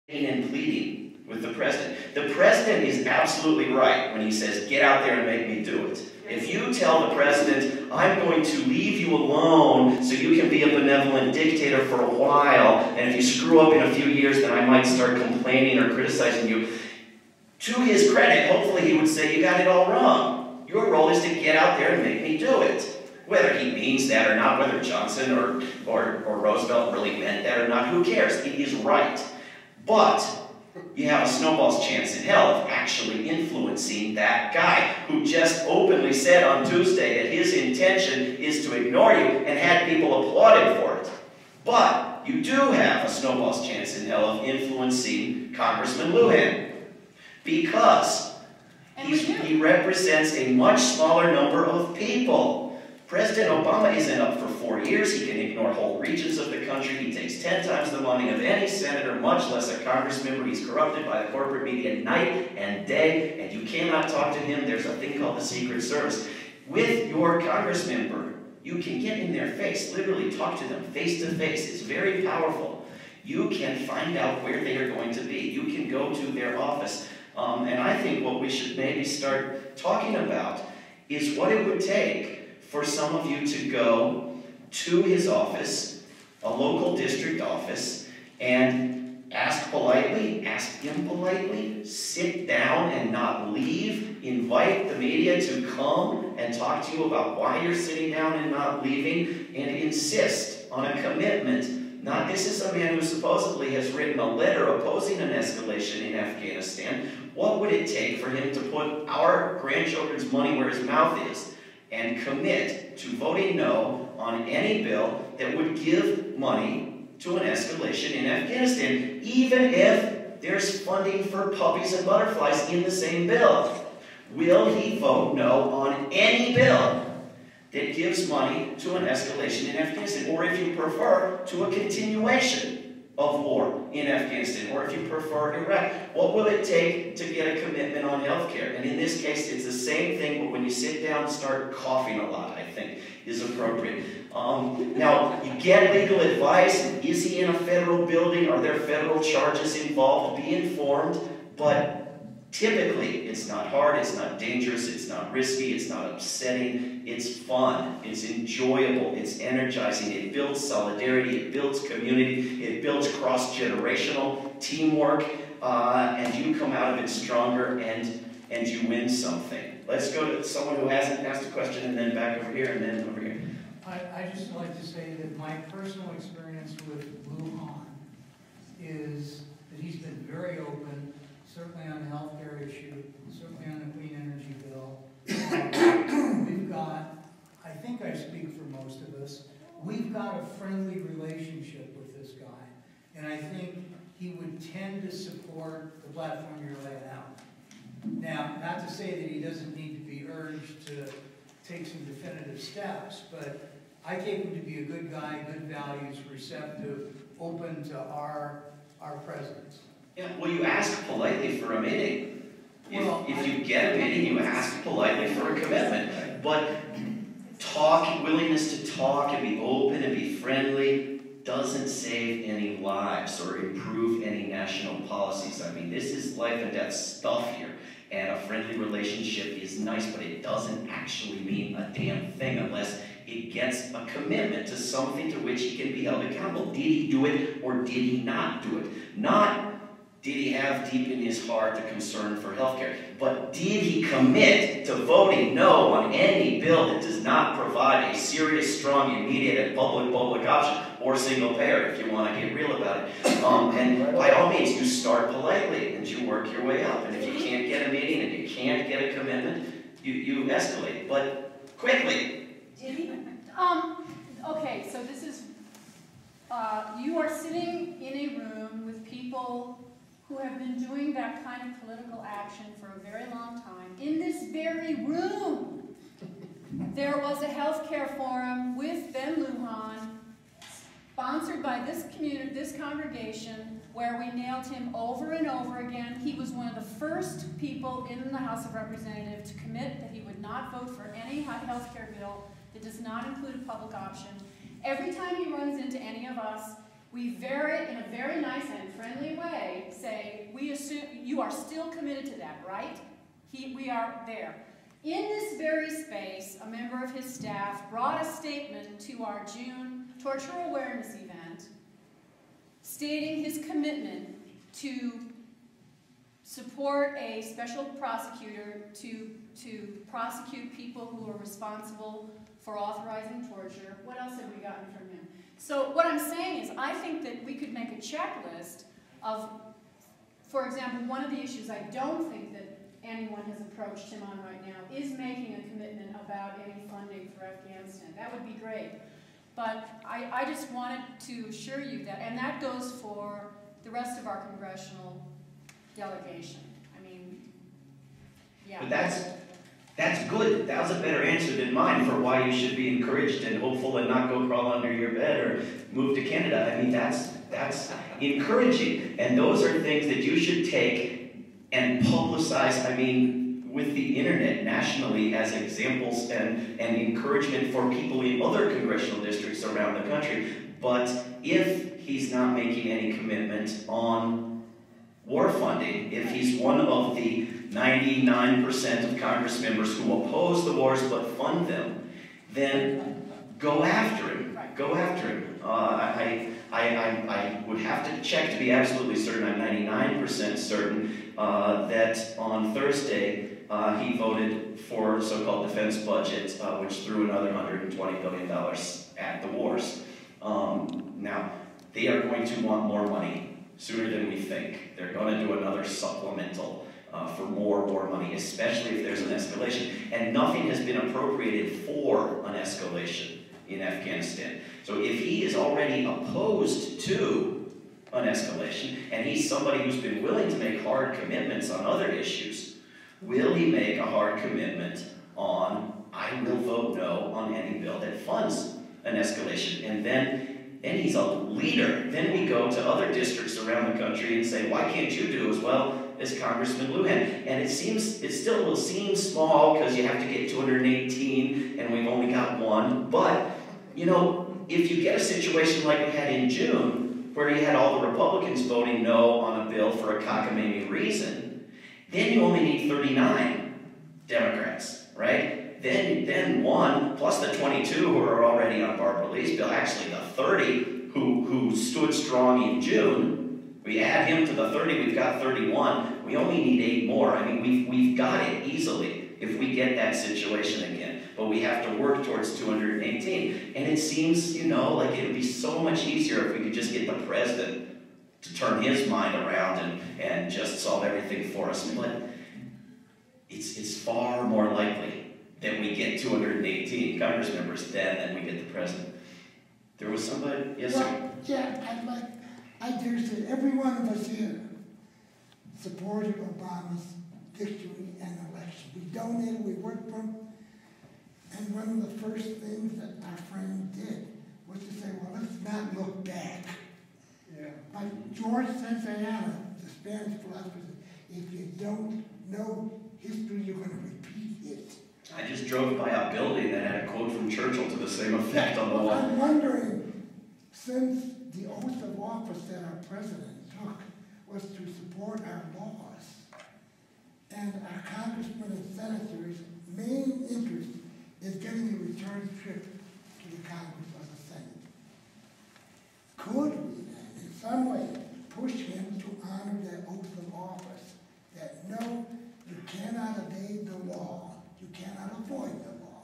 and pleading with the president. The president is absolutely right when he says, get out there and make me do it. If you tell the president, I'm going to leave you alone so you can be a benevolent dictator for a while, and if you screw up in a few years, then I might start complaining or criticizing you. To his credit, hopefully he would say, you got it all wrong. Your role is to get out there and make me do it. Whether he means that or not, whether Johnson or Roosevelt really meant that or not, who cares? It is right. But you have a snowball's chance in hell of actually influencing that guy who just openly said on Tuesday that his intention is to ignore you and had people applaud him for it. But you do have a snowball's chance in hell of influencing Congressman Lujan because he represents a much smaller number of people. President Obama isn't up for 4 years. He can ignore whole regions of the country. He takes 10 times the money of any senator, much less a Congress member. He's corrupted by the corporate media night and day, and you cannot talk to him. There's a thing called the Secret Service. With your Congress member, you can get in their face, literally talk to them face to face. It's very powerful. You can find out where they are going to be. You can go to their office. And I think what we should maybe start talking about is what it would take for some of you to go to his office, a local district office, and ask politely, ask impolitely, sit down and not leave, invite the media to come and talk to you about why you're sitting down and not leaving, and insist on a commitment. Now, this is a man who supposedly has written a letter opposing an escalation in Afghanistan. What would it take for him to put our grandchildren's money where his mouth is and commit to voting no on any bill that would give money to an escalation in Afghanistan, even if there's funding for puppies and butterflies in the same bill? Will he vote no on any bill that gives money to an escalation in Afghanistan, or if you prefer, to a continuation of war in Afghanistan, or if you prefer Iraq? What will it take to get a commitment on health care? And in this case, it's the same thing, but when you sit down and start coughing a lot, I think, is appropriate. Now, you get legal advice. Is he in a federal building? Are there federal charges involved? Be informed, but typically, it's not hard, it's not dangerous, it's not risky, it's not upsetting, it's fun, it's enjoyable, it's energizing, it builds solidarity, it builds community, it builds cross-generational teamwork, and you come out of it stronger and you win something. Let's go to someone who hasn't asked a question, and then back over here, and then over here. I just like to say that my personal experience with Lujan is that he's been very open, certainly on the health care issue, certainly on the clean energy bill. We've got, I think I speak for most of us, we've got a friendly relationship with this guy. And I think he would tend to support the platform you're laying out. Now, not to say that he doesn't need to be urged to take some definitive steps, but I take him to be a good guy, good values, receptive, open to our presence. Yeah, well, you ask politely for a meeting. If you get a meeting, you ask politely for a commitment. But willingness to talk and be open and be friendly doesn't save any lives or improve any national policies. I mean, this is life and death stuff here. And a friendly relationship is nice, but it doesn't actually mean a damn thing unless it gets a commitment to something to which he can be held accountable. Did he do it or did he not do it? Not did he have deep in his heart the concern for health care, but did he commit to voting no on any bill that does not provide a serious, strong, immediate, and public option, or single payer, if you want to get real about it. And by all means, you start politely and you work your way up. And if you can't get a meeting and you can't get a commitment, you escalate, but quickly. Did he? Okay, so this is, you are sitting in a room with people who have been doing that kind of political action for a very long time. In this very room, there was a healthcare forum with Ben Lujan, sponsored by this community, this congregation, where we nailed him over and over again. He was one of the first people in the House of Representatives to commit that he would not vote for any healthcare bill that does not include a public option. Every time he runs into any of us, we in a very nice and friendly way, say, you are still committed to that, right? We are there. In this very space, a member of his staff brought a statement to our June torture awareness event stating his commitment to support a special prosecutor to prosecute people who are responsible for authorizing torture. What else have we gotten from him? So what I'm saying is I think that we could make a checklist of, for example, one of the issues I don't think that anyone has approached him on right now is making a commitment about any funding for Afghanistan. That would be great. But I just wanted to assure you that, and that goes for the rest of our congressional delegation. I mean, yeah. But that's good. That was a better answer than mine for why you should be encouraged and hopeful and not go crawl under your bed or move to Canada. I mean, that's encouraging. And those are things that you should take and publicize, I mean, with the internet nationally as examples and encouragement for people in other congressional districts around the country. But if he's not making any commitment on war funding, if he's one of the 99% of Congress members who oppose the wars but fund them, then go after him. Go after him. I would have to check to be absolutely certain. I'm 99% certain that on Thursday he voted for a so-called defense budget, which threw another $120 billion at the wars. Now, they are going to want more money sooner than we think. They're going to do another supplemental for more war money, especially if there's an escalation. And nothing has been appropriated for an escalation in Afghanistan. So if he is already opposed to an escalation, and he's somebody who's been willing to make hard commitments on other issues, will he make a hard commitment on, I will vote no on any bill that funds an escalation? And then he's a leader. Then we go to other districts around the country and say, why can't you do as well as Congressman Lujan? And it still will seem small because you have to get 218 and we've only got one. But, you know, if you get a situation like we had in June, where you had all the Republicans voting no on a bill for a cockamamie reason, then you only need 39 Democrats, right? Then one, plus the 22 who are already on Barbara Lee's bill, actually the 30 who stood strong in June, we add him to the 30, we've got 31. We only need 8 more. I mean, we've got it easily if we get that situation again. But we have to work towards 218. And it seems, you know, like it would be so much easier if we could just get the president to turn his mind around and just solve everything for us. But it's far more likely that we get 218 Congress members than we get the president. There was somebody? Yes, sir? Well, yeah, I dare say every one of us here supported Obama's victory and election. We donated, we worked for him. And one of the first things that our friend did was to say, well, let's not look back. Yeah. Like George Santayana, the Spanish philosopher, said, if you don't know history, you're going to repeat it. I just drove by a building that had a quote from Churchill to the same effect on the wall. I'm wondering, since the oath of office that our president took was to support our laws, and our congressmen and senators' main interest is getting a return trip to the Congress or the Senate, could we then, in some way, push him to honor that oath of office, that no, you cannot evade the law, you cannot avoid the law.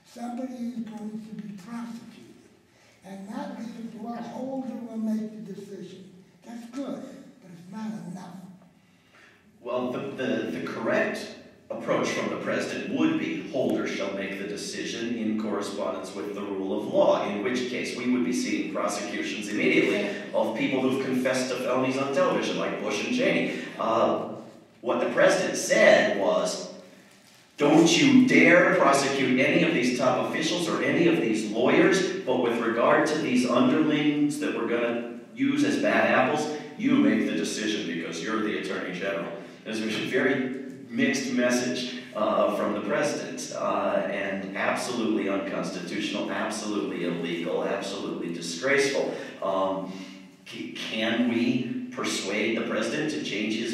Somebody is going to be prosecuted, and not leave it to a holder will make the decision. That's good, but it's not enough. Well, the correct approach from the president would be holder shall make the decision in correspondence with the rule of law, in which case we would be seeing prosecutions immediately of people who've confessed to felonies on television, like Bush and Cheney. What the president said was, don't you dare prosecute any of these top officials or any of these lawyers, but with regard to these underlings that we're going to use as bad apples, you make the decision because you're the Attorney General. There's a very mixed message from the president, and absolutely unconstitutional, absolutely illegal, absolutely disgraceful. Can we persuade the president to change his